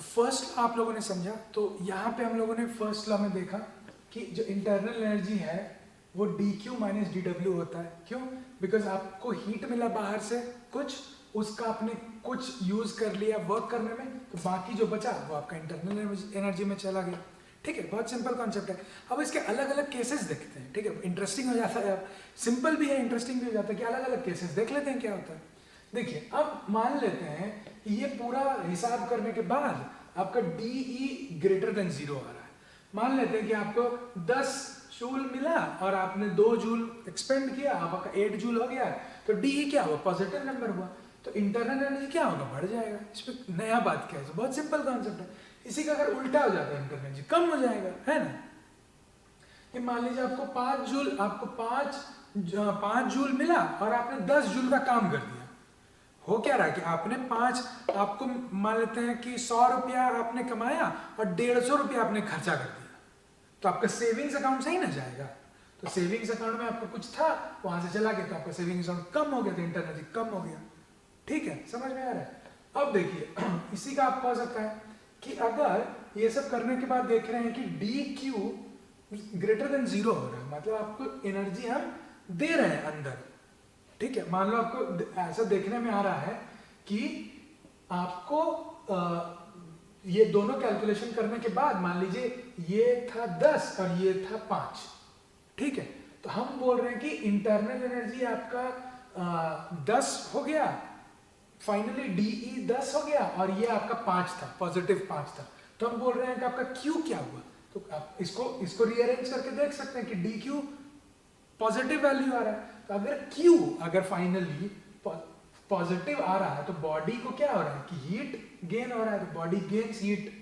तो first law आप लोगों ने समझा। तो यहाँ पे हम लोगों ने फर्स्ट लॉ में देखा कि जो इंटरनल एनर्जी है वो dq माइनस dw होता है। क्यों? बिकॉज आपको हीट मिला बाहर से कुछ, उसका आपने कुछ यूज कर लिया वर्क करने में, तो बाकी जो बचा वो आपका इंटरनल एनर्जी में चला गया। ठीक है, बहुत सिंपल कॉन्सेप्ट है। अब इसके अलग अलग केसेस देखते हैं। ठीक है, इंटरेस्टिंग हो जाता है, सिंपल भी है इंटरेस्टिंग भी हो जाता है कि अलग अलग केसेस देख लेते हैं क्या होता है। देखिए, अब मान लेते हैं कि ये पूरा हिसाब करने के बाद आपका DE ग्रेटर देन 0 आ रहा है। मान लेते हैं कि आपको 10 जूल मिला और आपने 2 जूल एक्सपेंड किया, आपका 8 जूल हो गया, तो DE क्या हुआ? पॉजिटिव नंबर हुआ। तो इंटरनल एनर्जी क्या होगा? बढ़ जाएगा। इसमें नया बात क्या है? बहुत सिंपल कॉन्सेप्ट है। इसी का अगर उल्टा हो जाता है इंटरनल एनर्जी कम हो जाएगा, है ना। कि मान लीजिए आपको 5 जूल मिला और आपने 10 जूल का काम कर दिया। हो क्या रहा है कि आपने आपको मान लेते हैं कि 100 रुपया आपने कमाया और 150 रुपया आपने खर्चा कर दिया, तो आपका सेविंग्स अकाउंट सही ना जाएगा। तो सेविंग्स अकाउंट में आपका कुछ था, वहां से चला गया, तो आपका सेविंग्स अकाउंट कम हो गया, तो इंटरनल एनर्जी कम हो गया। ठीक है, समझ में आ रहा है। अब देखिए इसी का आपको हो सकता है कि अगर ये सब करने के बाद देख रहे हैं कि DQ ग्रेटर देन 0 हो रहा है, मतलब आपको एनर्जी हम दे रहे हैं अंदर। ठीक है, मान लो आपको ऐसा देखने में आ रहा है कि आपको ये दोनों कैलकुलेशन करने के बाद मान लीजिए ये था 10 और ये था 5। ठीक है, तो हम बोल रहे हैं कि इंटरनल एनर्जी आपका 10 हो गया, फाइनली DE 10 हो गया और ये आपका 5 था, पॉजिटिव 5 था। तो हम बोल रहे हैं कि आपका Q क्या हुआ। तो आप इसको रीअरेंज करके देख सकते हैं कि DQ पॉजिटिव वैल्यू आ रहा है। तो अगर फाइनली पॉजिटिव आ रहा है तो बॉडी को क्या हो रहा है कि हीट गेन हो रहा है, तो body gains heat.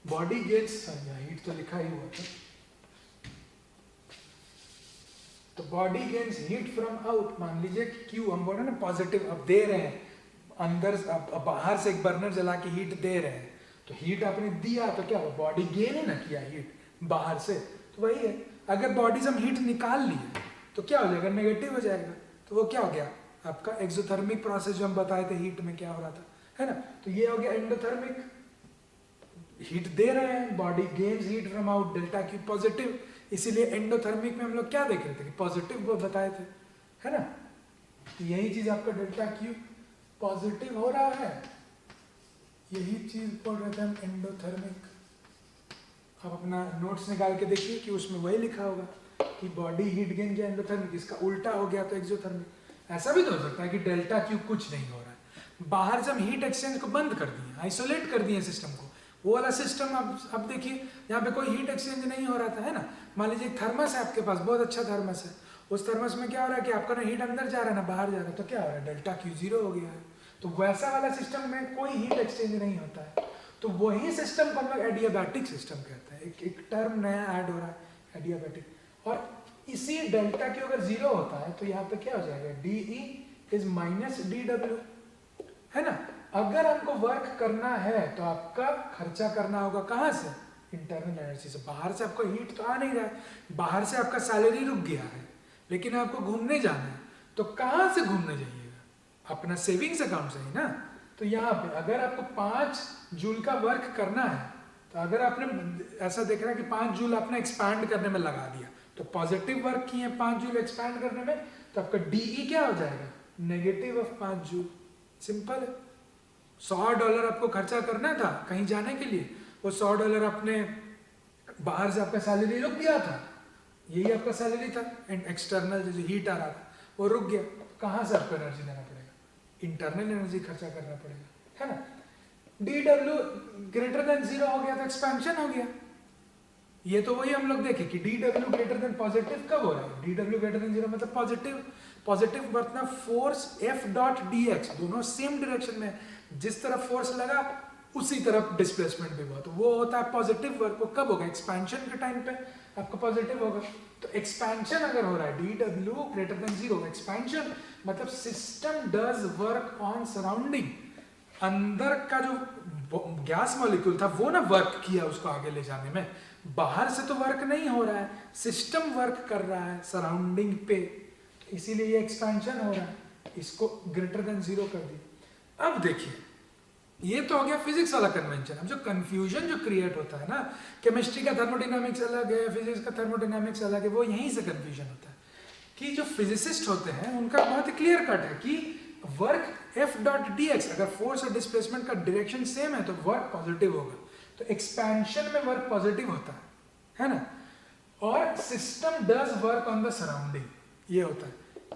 Body gains, heat तो लिखा ही हुआ था, तो body gains heat from out. मान लीजिए कि Q हम बोल रहे हैं ना पॉजिटिव, अब दे रहे हैं अंदर, अब बाहर से एक बर्नर जला के हीट दे रहे हैं, तो हीट आपने दिया तो क्या हुआ? बॉडी गेन है ना किया हीट बाहर से। तो वही है, अगर बॉडी से हम हीट निकाल लिए तो क्या हो जाएगा? नेगेटिव हो जाएगा। तो वो क्या हो गया? आपका एक्सोथर्मिक प्रोसेस जो हम बताए थे हीट में क्या हो रहा था, है ना। तो ये हो गया एंडोथर्मिक, हीट दे रहे हैं, body gains heat from out, delta Q positive. इसीलिए एंडोथर्मिक में हम लोग क्या देख रहे थे कि पॉजिटिव वो बताए थे, है ना। तो यही चीज आपका डेल्टा Q पॉजिटिव हो रहा है, यही चीज बोल रहे थे हम एंडोथर्मिक। आप अपना नोट्स निकाल के देखिए कि उसमें वही लिखा होगा कि बॉडी हीट गेन किया एंडोथर्मिक, इसका उल्टा हो गया तो एक्सोथर्मिक। ऐसा भी तो हो सकता है कि डेल्टा Q कुछ नहीं हो रहा है, बाहर से हम हीट एक्सचेंज को बंद कर दिए, आइसोलेट कर दिए सिस्टम को। वो वाला सिस्टम अब देखिए यहाँ पे कोई हीट एक्सचेंज नहीं हो रहा था, है ना। मान लीजिए थर्मस है आपके पास, बहुत अच्छा थर्मस है, उस थर्मस में क्या हो रहा है कि आपका ना हीट अंदर जा रहा है ना बाहर जा रहा है, तो क्या हो रहा है? डेल्टा Q 0 हो गया है। तो वैसा वाला सिस्टम में कोई हीट एक्सचेंज नहीं होता है, तो वही सिस्टम को हम लोग एडियाबैटिक सिस्टम कहते हैं। एक टर्म नया ऐड हो रहा है एडियाबैटिक। और इसी डेल्टा Q अगर 0 होता है तो यहाँ पे क्या हो जाएगा? DE इज माइनस DW, है ना। अगर हमको वर्क करना है तो आपका खर्चा करना होगा कहाँ से? इंटरनल एनर्जी से। बाहर से आपको हीट तो आ नहीं रहा है, बाहर से आपका सैलरी रुक गया है, लेकिन आपको घूमने जाना है, तो कहाँ से घूमने जाइएगा? अपना सेविंग्स अकाउंट से ही ना। तो यहाँ पे अगर आपको 5 जूल का वर्क करना है, तो अगर आपने ऐसा देख रहा है कि 5 जूल आपने एक्सपैंड करने में लगा दिया, तो पॉजिटिव वर्क किए 5 जूल एक्सपैंड करने में, तो आपका DE क्या हो जाएगा? Negative of 5 joule. सिंपल है। $100 आपको खर्चा करना था कहीं जाने के लिए, वो $100 आपने बाहर से आपका सैलरी रुक गया था, यही आपका सैलरी था, एंड एक्सटर्नल जो हीट आ रहा था वो रुक गया। कहाँ से आपको एनर्जी देना पड़ेगा? इंटरनल एनर्जी खर्चा करना पड़ेगा, है ना। DW ग्रेटर देन 0 हो गया तो एक्सपेंशन हो गया। ये तो वही हम लोग देखे कि DW ग्रेटर देन पॉजिटिव कब हो रहा है? DW ग्रेटर देन 0 मतलब पॉजिटिव मतलब फोर्स F डॉट dx, दोनों सेम डायरेक्शन में, जिस तरफ फोर्स लगा उसी तरफ डिस्प्लेसमेंट भी हुआ, तो वो होता है पॉजिटिव वर्क। वो कब होगा? एक्सपेंशन के टाइम पे आपका पॉजिटिव होगा। तो एक्सपेंशन अगर हो रहा है DW ग्रेटर देन 0, एक्सपेंशन मतलब system does work on surrounding. अंदर का जो गैस मॉलिक्यूल था वो ना वर्क किया उसको आगे ले जाने में, बाहर से तो वर्क नहीं हो रहा है, सिस्टम वर्क कर रहा है सराउंडिंग पे। इसीलिए ये एक्सपेंशन हो रहा है, इसको ग्रेटर देन 0 कर दिया। अब देखिए, ये तो हो गया फिजिक्स वाला कन्वेंशन। अब जो कंफ्यूजन जो क्रिएट होता है ना, केमिस्ट्री का थर्मोडायनामिक्स अलग है, फिजिक्स का थर्मोडायनामिक्स अलग है, वो यहीं से कंफ्यूजन होता है कि जो फिजिसिस्ट होते हैं उनका बहुत ही क्लियर कट है कि work F dot D x, अगर फोर्स और डिस्प्लेसमेंट का डायरेक्शन सेम है तो वर्क पॉजिटिव होगा। तो एक्सपेंशन में वर्क पॉजिटिव होता है ना। और system does work on the surrounding, ये होता है।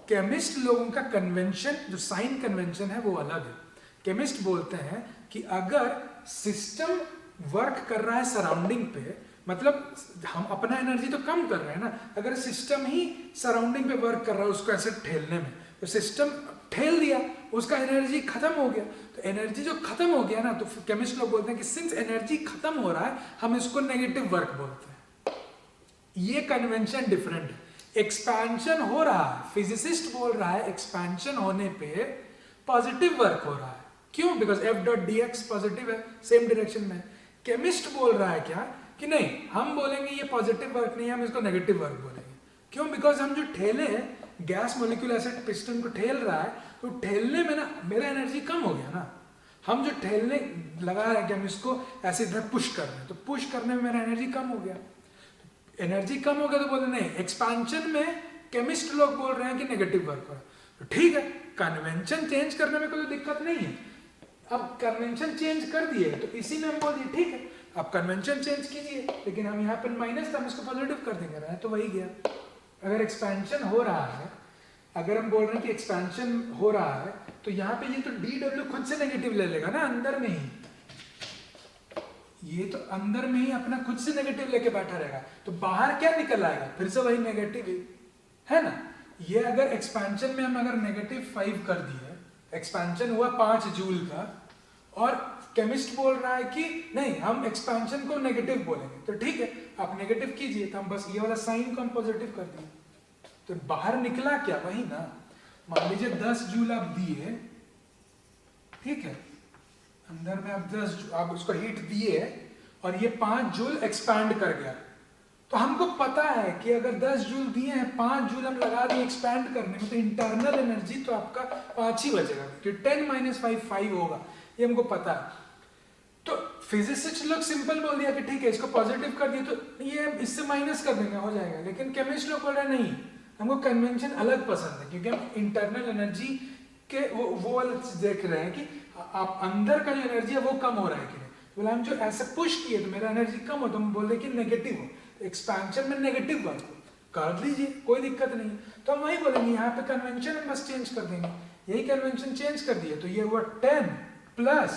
केमिस्ट लोगों का कन्वेंशन, जो साइन कन्वेंशन है वो अलग है। केमिस्ट बोलते हैं कि अगर सिस्टम वर्क कर रहा है सराउंडिंग पे, मतलब हम अपना एनर्जी तो कम कर रहे हैं ना, अगर सिस्टम ही सराउंडिंग पे वर्क कर रहा है उसको ऐसे ठेलने में, तो सिस्टम ठेल दिया, उसका एनर्जी खत्म हो गया। तो एनर्जी जो खत्म हो गया ना, तो केमिस्ट लोग बोलते हैं कि सिंस एनर्जी खत्म हो रहा है हम इसको नेगेटिव वर्क बोलते हैं। ये कन्वेंशन डिफरेंट है। एक्सपेंशन हो रहा है, फिजिसिस्ट बोल रहा है एक्सपेंशन होने पे पॉजिटिव वर्क हो रहा है। क्यों? Because F dot D x positive है, सेम डायरेक्शन में। केमिस्ट बोल रहा है क्या कि नहीं, हम बोलेंगे ये पॉजिटिव वर्क नहीं है, हम इसको नेगेटिव वर्क बोलेंगे। क्यों? बिकॉज हम जो ठेले हैं, गैस मॉलिक्यूल एसिड पिस्टन को ठेल रहा है, तो ठेलने में ना मेरा एनर्जी कम हो गया ना। हम जो ठेलने लगा रहे हैं कि हम इसको ऐसे इधर पुश कर रहे हैं, तो पुश करने में मेरा एनर्जी कम हो गया। एनर्जी कम हो गया तो बोले नहीं, एक्सपेंशन में केमिस्ट लोग बोल रहे हैं कि नेगेटिव वर्क हो रहा है। तो ठीक है, कन्वेंशन चेंज करने में कोई दिक्कत नहीं है। अब कन्वेंशन चेंज कर दिए तो इसी में हम बोल दिए ठीक है, आप कन्वेंशन चेंज कीजिए, लेकिन हम यहाँ पे माइनस था, हम इसको पॉजिटिव कर देंगे, रहा तो वही गया। अगर एक्सपेंशन हो रहा है, अगर हम बोल रहे हैं कि एक्सपेंशन हो रहा है, तो यहाँ पे ये तो डी डब्ल्यू खुद से नेगेटिव ले लेगा ना, अंदर में ही। ये तो अंदर में ही अपना खुद से नेगेटिव लेके बैठा रहेगा, तो बाहर क्या निकल आएगा? फिर से वही नेगेटिव ही है ना। ये अगर एक्सपेंशन में हम अगर -5 कर दिए, एक्सपेंशन हुआ 5 जूल का, और केमिस्ट बोल रहा है कि नहीं हम एक्सपेंशन को नेगेटिव बोलेंगे, तो ठीक है आप नेगेटिव कीजिए। तो हम बस ये वाला साइन को हम पॉजिटिव कर दिए, तो बाहर निकला क्या? वही ना। मान लीजिए 10 जूल आप दिए, ठीक है, अंदर में आप उसको हीट दिए और ये 5 जूल एक्सपैंड कर गया, तो हमको पता है कि अगर 10 जूल दिए हैं, 5 जूल हम लगा दिए एक्सपैंड करने में, तो इंटरनल एनर्जी तो आपका 5 ही बचेगा, क्योंकि 10 - 5 5 होगा, ये हमको पता है। तो फिजिसिस्ट लोग सिंपल बोल दिया कि ठीक है इसको पॉजिटिव कर दिए, तो ये इससे माइनस कर देंगे, हो जाएगा। लेकिन केमिस्ट लोग बोल रहे हैं नहीं, हमको कन्वेंशन अलग पसंद है, क्योंकि हम इंटरनल एनर्जी के वो वाला देख रहे हैं कि आप अंदर का जो एनर्जी है वो कम हो रहा है कि नहीं। बोला हम जो ऐसे पुश किए तो मेरा एनर्जी कम हो, तो हम बोल रहे कि नेगेटिव हो, तो एक्सपेंशन में नेगेटिव वर्क हो, कर लीजिए कोई दिक्कत नहीं। तो हम वही बोलेंगे, यहाँ पे कन्वेंशन हम बस चेंज कर देंगे, यही कन्वेंशन चेंज कर दिए, तो ये हुआ 10 प्लस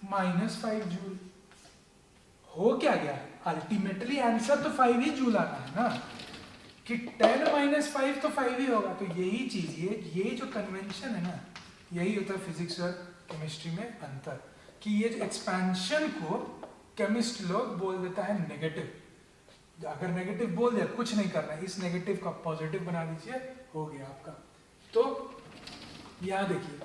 -5 जूल। हो क्या गया? अल्टीमेटली आंसर तो 5 ही जूल आता है ना, कि 10 - 5 तो 5 ही होगा। तो यही चीज, ये जो कन्वेंशन है ना, यही होता है फिजिक्स और केमिस्ट्री में अंतर, कि ये एक्सपेंशन को केमिस्ट लोग बोल देता है नेगेटिव। अगर नेगेटिव बोल दिया, कुछ नहीं करना है, इस नेगेटिव का पॉजिटिव बना दीजिए, हो गया आपका। तो यहाँ देखिए,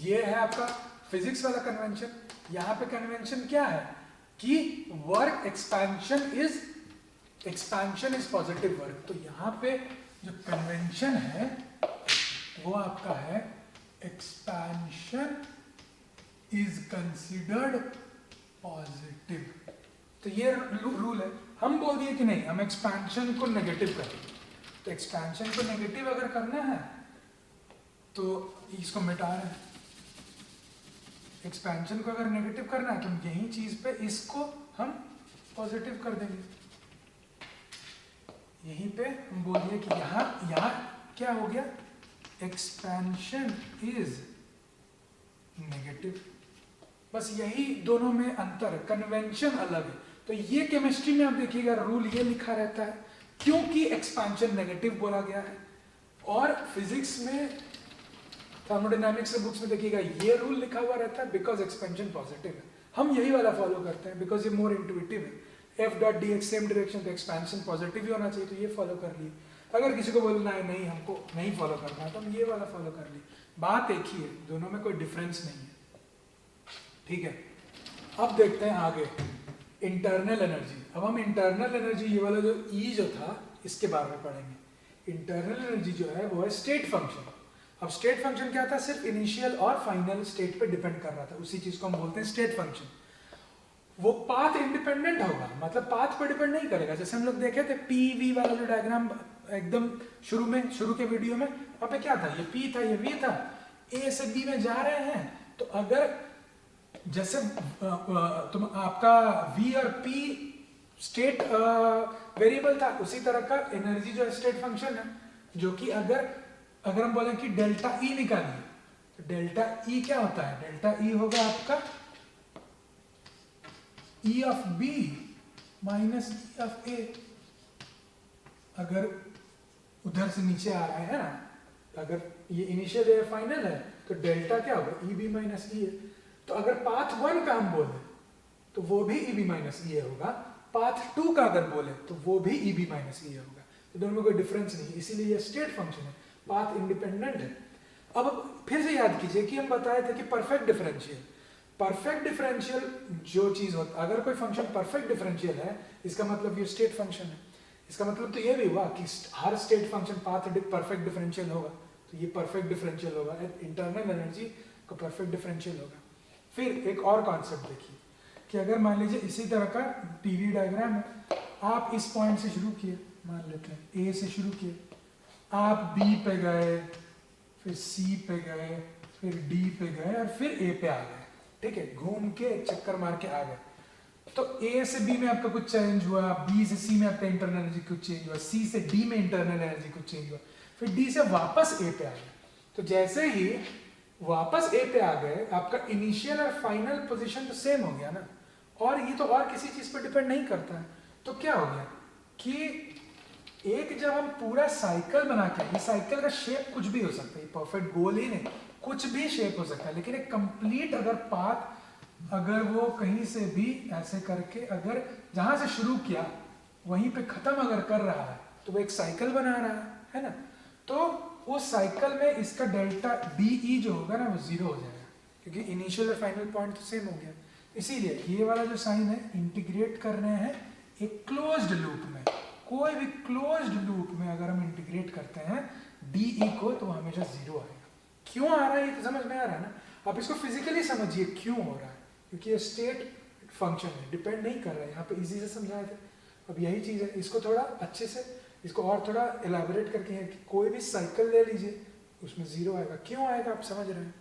ये है आपका फिजिक्स वाला कन्वेंशन। यहाँ पे कन्वेंशन क्या है कि work expansion is positive work. तो यहाँ पे जो कन्वेंशन है वो आपका है एक्सपेंशन इज कंसिडर्ड पॉजिटिव। तो ये रूल है। हम बोल दिए कि नहीं, हम एक्सपेंशन को नेगेटिव करेंगे। तो एक्सपेंशन को नेगेटिव अगर करना है तो इसको मिटा रहे हैं। एक्सपेंशन को अगर नेगेटिव करना है तो यही चीज पे इसको हम पॉजिटिव कर देंगे। यहीं पे हम बोल दिए कि यहाँ क्या हो गया, एक्सपेंशन इज नेगेटिव। बस यही दोनों में अंतर है, कन्वेंशन अलग है। तो ये केमिस्ट्री में आप देखिएगा रूल ये लिखा रहता है, क्योंकि एक्सपेंशन नेगेटिव बोला गया है। और फिजिक्स में थर्मोडायनामिक्स के बुक्स में देखिएगा ये रूल लिखा हुआ रहता है, बिकॉज एक्सपेंशन पॉजिटिव है। हम यही वाला फॉलो करते हैं, बिकॉज ये मोर इंट्यूटिव है। F dot D x same direction, तो एक्सपेंशन पॉजिटिव ही होना चाहिए, तो ये फॉलो कर लिए। अगर किसी को बोलना है नहीं हमको नहीं फॉलो करना है, तो हम ये वाला फॉलो कर लिए। बात एक ही है, दोनों में कोई डिफरेंस नहीं है, ठीक है। अब देखते हैं आगे इंटरनल एनर्जी। अब हम इंटरनल एनर्जी, ये वाला जो ई जो था, इसके बारे में पढ़ेंगे। इंटरनल एनर्जी जो है वो है स्टेट फंक्शन। अब स्टेट फंक्शन क्या था, सिर्फ इनिशियल और फाइनल स्टेट पे डिपेंड कर रहा था, उसी चीज को हम बोलते हैं स्टेट फंक्शन। वो पाथ इंडिपेंडेंट होगा, मतलब पाथ पर डिपेंड नहीं करेगा। जैसे हम लोग देखे थे पीवी वाला जो डायग्राम एकदम शुरू के वीडियो में, वहां पे क्या था, ये पी था, ये वी था, ए से बी में जा रहे हैं। तो अगर जैसे तुम आपका वी और पी स्टेट वेरिएबल था, उसी तरह का एनर्जी जो स्टेट फंक्शन है, जो कि अगर हम बोलें कि डेल्टा ई निकालिए, तो डेल्टा ई क्या होता है, डेल्टा ई होगा आपका E of B minus E of A. अगर उधर से नीचे आ रहा है ना, अगर ये इनिशियल है फाइनल है, तो डेल्टा क्या होगा, ई बी माइनस ई है। तो अगर पाथ 1 का हम बोले तो वो भी ई बी माइनस ई होगा, पाथ 2 का अगर बोले तो वो भी ई बी माइनस ई होगा। तो दोनों में कोई डिफरेंस नहीं, इसीलिए ये स्टेट फंक्शन है, पाथ इंडिपेंडेंट है। अब फिर से याद कीजिए कि हम बताए थे कि परफेक्ट डिफरेंशियल जो चीज होता, अगर कोई फंक्शन परफेक्ट डिफरेंशियल है, इसका मतलब ये स्टेट फंक्शन है। इसका मतलब तो ये भी हुआ कि हर state function path perfect differential होगा, तो ये परफेक्ट डिफरेंशियल होगा, इंटरनल एनर्जी का परफेक्ट डिफरेंशियल होगा। फिर एक और कॉन्सेप्ट देखिए कि अगर मान लीजिए इसी तरह का पीवी डायग्राम है, आप इस पॉइंट से शुरू किए, मान लेते हैं ए से शुरू किए, आप बी पे गए, फिर सी पे गए, फिर डी पे गए और फिर ए पे आ गए, ठीक है, घूम के एक चक्कर मार के आ गए। तो ए से बी में आपका कुछ चेंज हुआ, बी से सी में आपका इंटरनल एनर्जी कुछ चेंज हुआ, सी से डी में इंटरनल एनर्जी कुछ चेंज हुआ, फिर डी से वापस ए पे आ गए। तो जैसे ही वापस ए पे आ गए, आपका इनिशियल और फाइनल पोजीशन तो सेम हो गया ना, और ये तो और किसी चीज पर डिपेंड नहीं करता है। तो क्या हो गया कि एक जब हम पूरा साइकिल बना के, ये साइकिल का शेप कुछ भी हो सकता है, परफेक्ट गोल ही नहीं, कुछ भी शेप हो सकता है, लेकिन एक कंप्लीट अगर पाथ, अगर वो कहीं से भी ऐसे करके अगर जहां से शुरू किया वहीं पे खत्म अगर कर रहा है, तो वो एक साइकिल बना रहा है ना। तो उस साइकिल में इसका डेल्टा डी ई जो होगा ना, वो जीरो हो जाएगा, क्योंकि इनिशियल और फाइनल पॉइंट तो सेम हो गया। इसीलिए ये वाला जो साइन है, इंटीग्रेट कर रहे हैं एक क्लोज्ड लूप में। कोई भी क्लोज्ड लूप में अगर हम इंटीग्रेट करते हैं डी ई को, तो हमेशा जीरो आएगा। क्यों आ रहा है ये तो समझ में आ रहा है ना। आप इसको फिजिकली समझिए क्यों हो रहा है, क्योंकि ये स्टेट फंक्शन है, डिपेंड नहीं कर रहा है। यहाँ पे इजी से समझाए थे, अब यही चीज है। इसको थोड़ा अच्छे से, इसको और थोड़ा एलाबोरेट करके है कि कोई भी साइकिल ले लीजिए, उसमें जीरो आएगा। क्यों आएगा आप समझ रहे हैं।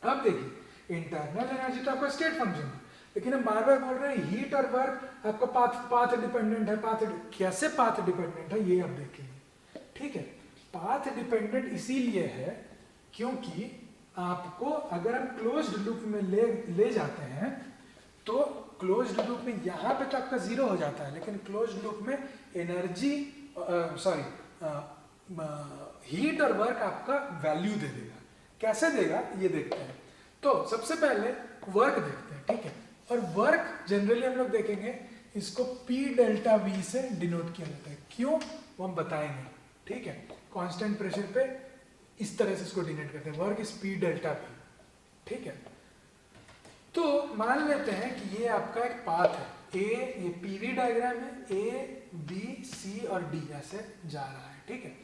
अब देखिए इंटरनल एनर्जी तो आपका स्टेट फंक्शन है, लेकिन हम बार बार बोल रहे हैं हीट और वर्क आपका पाथ डिपेंडेंट है। कैसे पाथ डिपेंडेंट है ये आप देखेंगे, ठीक है। पाथ डिपेंडेंट इसीलिए है क्योंकि आपको अगर हम क्लोज्ड लूप में ले जाते हैं, तो क्लोज्ड लूप में यहाँ पे तो आपका जीरो हो जाता है, लेकिन क्लोज्ड लूप में एनर्जी हीट और वर्क आपका वैल्यू दे देगा। कैसे देगा ये देखते हैं। तो सबसे पहले वर्क देखते हैं, ठीक है। और वर्क जनरली हम लोग देखेंगे इसको P डेल्टा V से डिनोट किया जाता है। क्यों वो हम बताएंगे, ठीक है। कांस्टेंट प्रेशर पे इस तरह से इसको डिनोट करते हैं, work is P delta V, ठीक है। तो मान लेते हैं कि ये आपका एक पाथ है, ये पीवी डायग्राम है, A B C और D ऐसे जा रहा है, ठीक है।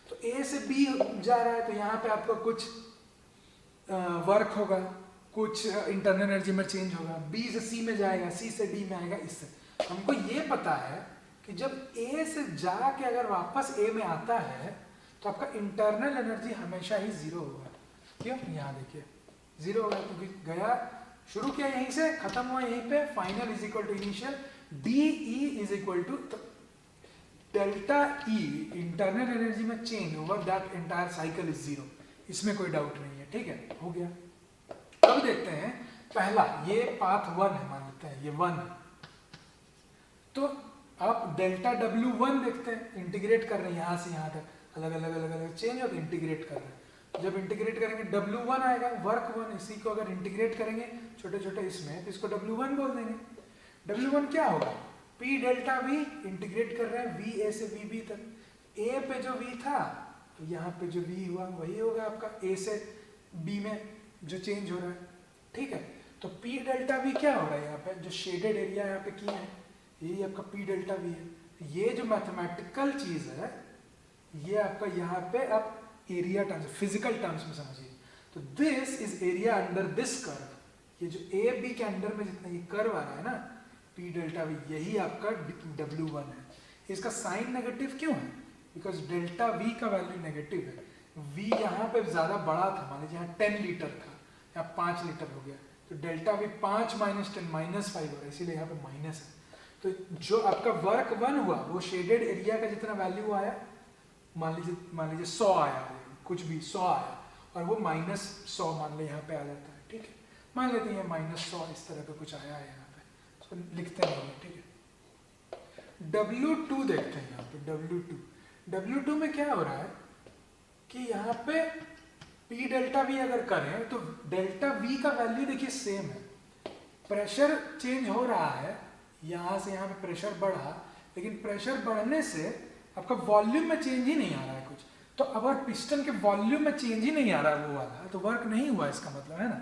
तो A से B जा रहा है, तो यहाँ पे आपका कुछ वर्क होगा, कुछ इंटरनल एनर्जी में चेंज होगा। B से C में जाएगा, C से D में आएगा। इससे हमको ये पता है कि जब A से जाके अगर वापस A में आता है, तो आपका इंटरनल एनर्जी हमेशा ही जीरो होगा। क्यों, यहाँ देखिए जीरो होगा, क्योंकि गया, शुरू किया यहीं से, खत्म हुआ यहीं पे। Final is equal to initial, D E is equal to delta E, internal energy में change over that entire cycle is zero. इसमें कोई डाउट नहीं है, ठीक है, हो गया। अब देखते हैं पहला, ये पाथ 1 है, मान लेते हैं ये 1 है। तो आप डेल्टा W1 देखते हैं, इंटीग्रेट कर रहे हैं यहाँ से यहाँ तक, अलग अलग अलग अलग चेंज होकर इंटीग्रेट कर रहे हैं। जब इंटीग्रेट करेंगे W1 आएगा, वर्क 1। इसी को अगर इंटीग्रेट करेंगे छोटे छोटे इसमें, तो इसको W1 बोल देंगे। W1 क्या होगा, P डेल्टा V, इंटीग्रेट कर रहे हैं VA से VB तक। A पे जो V था, तो यहाँ पे जो V हुआ वही होगा आपका A से B में जो चेंज हो रहा है, ठीक है। तो P डेल्टा V क्या हो रहा है, यहाँ पे जो शेडेड एरिया यहाँ पे किया है, यही आपका P डेल्टा V है। ये जो मैथमेटिकल चीज है, ये आपका यहाँ पे आप एरिया टर्म्स, फिजिकल टर्म्स में समझिए। तो this is area under this curve. ये जो ए बी के अंडर में जितना ये कर्व आ रहा है ना, पी डेल्टा वी, यही आपका W1 है। इसका साइन नेगेटिव क्यों है? बिकॉज डेल्टा वी का वैल्यू नेगेटिव है। वी यहाँ पे ज्यादा बड़ा था, मान लीजिए यहाँ 10 लीटर था, यहाँ 5 लीटर हो गया, तो डेल्टा वी 5 - 10 -5 हो रहा है, इसीलिए यहाँ पे माइनस है। तो जो आपका वर्क 1 हुआ वो शेडेड एरिया का जितना वैल्यू आया, मान लीजिए 100 आया, कुछ भी 100 आया, और वो -100 मान ले यहाँ पे आ जाता है, ठीक है। मान लेते हैं -100 इस तरह का कुछ आया है यहाँ पे, उसको लिखते नहीं, ठीक है। W2 देखते हैं यहाँ पे, W2 में क्या हो रहा है कि यहाँ पे P डेल्टा V अगर करें तो डेल्टा V का वैल्यू देखिए सेम है, प्रेशर चेंज हो रहा है, यहाँ से यहाँ पे प्रेशर बढ़ा, लेकिन प्रेशर बढ़ने से आपका वॉल्यूम में चेंज ही नहीं आ रहा है कुछ। तो अगर पिस्टन के वॉल्यूम में चेंज ही नहीं आ रहा है वो वाला, तो वर्क नहीं हुआ, इसका मतलब है ना।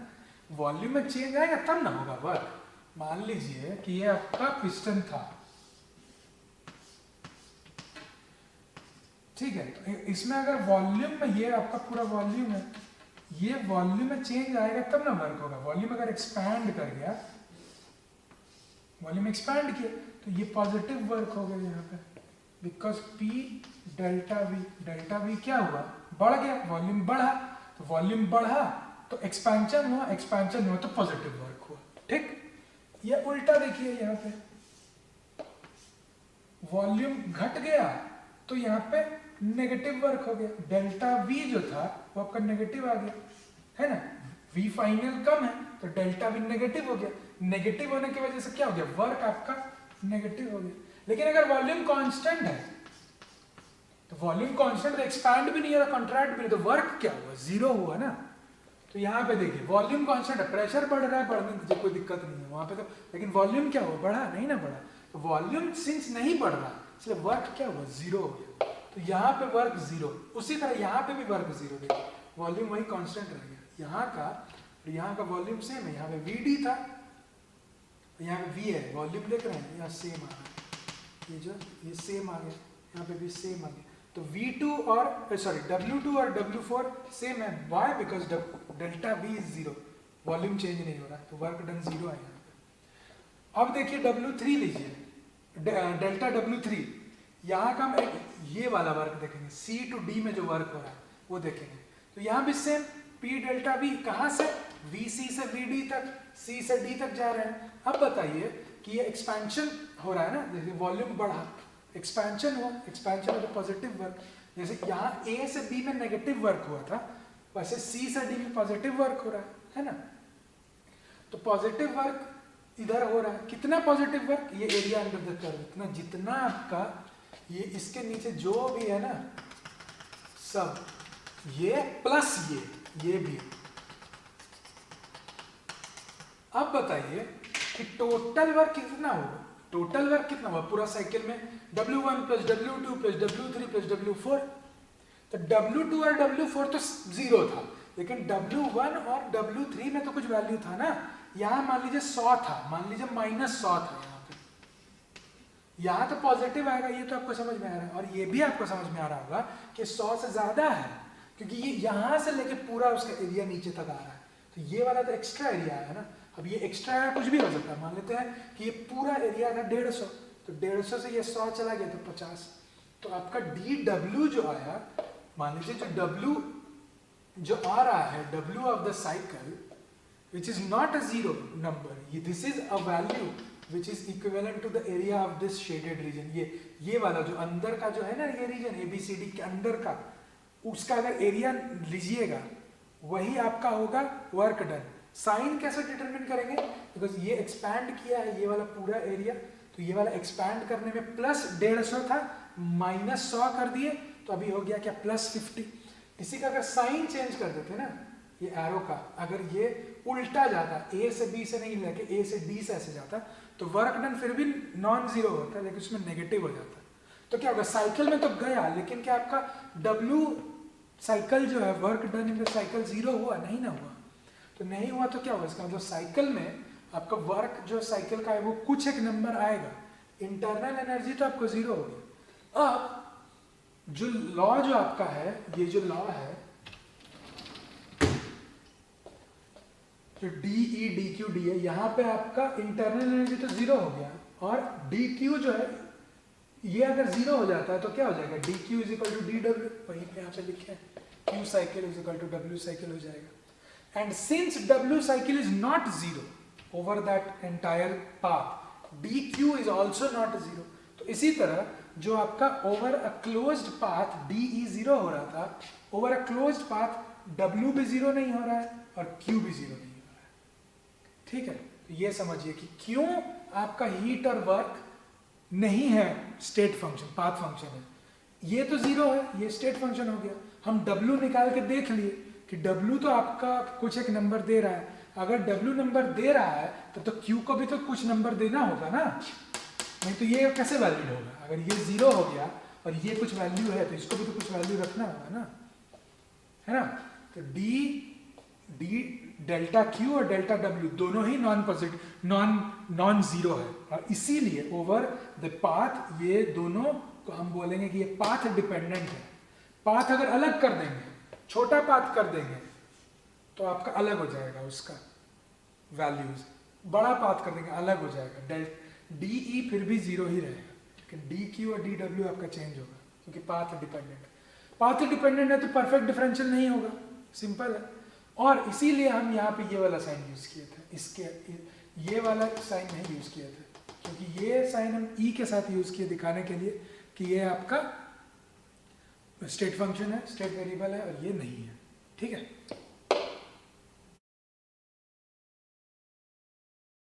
वॉल्यूम में चेंज आएगा तब ना होगा वर्क। मान लीजिए कि ये आपका पिस्टन था, ठीक है, तो इसमें अगर वॉल्यूम में, ये आपका पूरा वॉल्यूम है, ये वॉल्यूम में चेंज आएगा तब ना वर्क होगा। वॉल्यूम अगर एक्सपैंड कर गया, वॉल्यूम एक्सपैंड किया, तो ये पॉजिटिव वर्क हो गया यहाँ पे, बिकॉज P डेल्टा V क्या हुआ, बढ़ गया, वॉल्यूम बढ़ा, तो वॉल्यूम बढ़ा तो एक्सपेंशन हुआ तो पॉजिटिव वर्क हुआ, ठीक। ये उल्टा देखिए, यहाँ पे वॉल्यूम घट गया तो यहाँ पे नेगेटिव वर्क हो गया, डेल्टा V जो था वो आपका नेगेटिव आ गया, है ना। V फाइनल कम है तो डेल्टा V नेगेटिव हो गया, नेगेटिव होने की वजह से क्या हो गया, वर्क आपका नेगेटिव हो गया। लेकिन अगर वॉल्यूम कांस्टेंट है, तो वॉल्यूम कांस्टेंट, तो एक्सपैंड भी नहीं हो रहा, कॉन्ट्रैक्ट भी नहीं, तो वर्क क्या हुआ, जीरो हुआ ना। तो यहाँ पे देखिए वॉल्यूम कांस्टेंट है, प्रेशर बढ़ रहा है, बढ़ने दीजिए, कोई दिक्कत नहीं है वहां पे, तो लेकिन वॉल्यूम क्या हुआ, बढ़ा नहीं ना, बढ़ा। तो वॉल्यूम सिंस नहीं बढ़ रहा, इसलिए वर्क क्या हुआ, जीरो हो गया। तो यहाँ पे वर्क जीरो, उसी तरह यहाँ पे भी वर्क जीरो, देखिए वॉल्यूम वही कांस्टेंट रह गया यहाँ का, और यहाँ का वॉल्यूम सेम है, यहाँ पे VD था, यहाँ पे V है, वॉल्यूम देख रहे हैं, यहाँ सेम आ रहा है, ये सेम आ गया, यहाँ पे भी सेम आ गया। तो V2 और W2 और W4 सेम है, why, because delta V is zero, volume change नहीं हो रहा, तो वर्क डन जीरो है यहाँ पे। अब देखिए W3 लीजिए, डेल्टा W3, यहाँ का हम ये वाला वर्क देखेंगे, C to D में जो वर्क हो रहा है वो देखेंगे। तो यहाँ भी सेम, P डेल्टा V कहाँ से, VC से VD तक, C से D तक जा रहे हैं। अब बताइए कि ये एक्सपेंशन हो रहा है ना, जैसे वॉल्यूम बढ़ा, एक्सपेंशन हुआ, एक्सपेंशन है तो पॉजिटिव वर्क। जैसे यहाँ A से B में नेगेटिव वर्क हुआ था, वैसे C से D में पॉजिटिव वर्क हो रहा है ना। तो पॉजिटिव वर्क इधर हो रहा है, कितना पॉजिटिव वर्क, ये एरिया अंडर द कर्व, इतना जितना आपका ये इसके नीचे जो भी है ना सब, ये प्लस ये भी। अब बताइए कि टोटल वर्क कितना होगा, टोटल वर्क कितना हुआ पूरा साइकिल में, W1 + W2 + W3 + W4। तो W2 और W4 तो जीरो था, लेकिन W1 और W3 में तो कुछ वैल्यू था ना। यहाँ मान लीजिए 100 था, मान लीजिए -100 था, यहाँ पे, यहाँ तो पॉजिटिव आएगा, ये तो आपको समझ में आ रहा है। और ये भी आपको समझ में आ रहा होगा कि 100 से ज्यादा है, क्योंकि ये यहाँ से लेके पूरा उसका एरिया नीचे तक आ रहा है, तो ये वाला तो एक्स्ट्रा एरिया है ना। अब ये एक्स्ट्रा है, कुछ भी हो सकता है, मान लेते हैं कि ये पूरा एरिया था 150, तो 150 से ये 100 चला गया तो 50। तो आपका DW जो आया, मान लीजिए जो W जो आ रहा है, W of the cycle which is not a zero number, this is a value which is equivalent to the area of this shaded region। ये वाला जो अंदर का जो है ना, ये रीजन ABCD के अंदर का, उसका अगर एरिया लीजिएगा वही आपका होगा वर्क डन। साइन कैसे डिटरमिन करेंगे, बिकॉज ये एक्सपैंड किया है ये वाला पूरा एरिया, तो ये वाला एक्सपैंड करने में +150 था, -100 कर दिए, तो अभी हो गया क्या +50। इसी का अगर साइन चेंज कर देते ना, ये एरो का अगर ये उल्टा जाता, A से B से नहीं लेके A से D से ऐसे जाता, तो वर्क डन फिर भी नॉन जीरो होता, लेकिन उसमें नेगेटिव हो जाता। तो क्या होगा, साइकिल में तो गया, लेकिन क्या आपका W साइकिल जो है, work done in the cycle zero हुआ, नहीं ना हुआ। तो नहीं हुआ तो क्या हुआ, इसका मतलब साइकिल में आपका वर्क जो साइकिल का है वो कुछ एक नंबर आएगा, इंटरनल एनर्जी तो आपको जीरो होगी। अब जो लॉ जो आपका है, ये जो लॉ है, जो D E D Q D है, यहाँ पे आपका इंटरनल एनर्जी तो जीरो हो गया, और डी क्यू जो है ये अगर जीरो हो जाता है तो क्या हो जाएगा, D Q is equal to D W, वहीं पे यहाँ पे लिखे हैं, Q cycle is equal to W cycle हो जाएगा। And since W cycle is not zero over that entire path, D Q is also not zero. तो इसी तरह जो आपका over a closed path D E zero हो रहा था, over a closed path W भी जीरो नहीं हो रहा है और क्यू भी जीरो नहीं हो रहा है। ठीक है, तो ये समझिए कि क्यों आपका हीट और वर्क नहीं है स्टेट फंक्शन, पाथ फंक्शन है। ये तो जीरो है, ये स्टेट फंक्शन हो गया। हम W निकाल के देख लिए कि W तो आपका कुछ एक नंबर दे रहा है, अगर W नंबर दे रहा है तो Q को भी तो कुछ नंबर देना होगा ना, नहीं तो ये कैसे वैलिड होगा। अगर ये जीरो हो गया और ये कुछ वैल्यू है तो इसको भी तो कुछ वैल्यू रखना होगा ना, है ना। तो डी डेल्टा Q और डेल्टा W दोनों ही नॉन पॉजिटिव, नॉन जीरो है, और इसीलिए ओवर द पाथ ये दोनों को हम बोलेंगे कि ये पाथ डिपेंडेंट है। पाथ अगर अलग कर देंगे, छोटा पाथ कर देंगे तो आपका अलग हो जाएगा उसका वैल्यूज, बड़ा पाथ कर देंगे अलग हो जाएगा। डी ई फिर भी जीरो ही रहेगा, लेकिन डी क्यू और डी डब्ल्यू आपका चेंज होगा क्योंकि पाथ डिपेंडेंट है। पाथ डिपेंडेंट है तो परफेक्ट डिफरेंशियल नहीं होगा, सिंपल है। और इसीलिए हम यहाँ पे ये वाला साइन यूज किए थे, इसके ये वाला साइन नहीं यूज किए थे, क्योंकि ये साइन हम ई के साथ यूज किए दिखाने के लिए कि ये आपका स्टेट फंक्शन है, स्टेट वेरिएबल है, और ये नहीं है। ठीक है।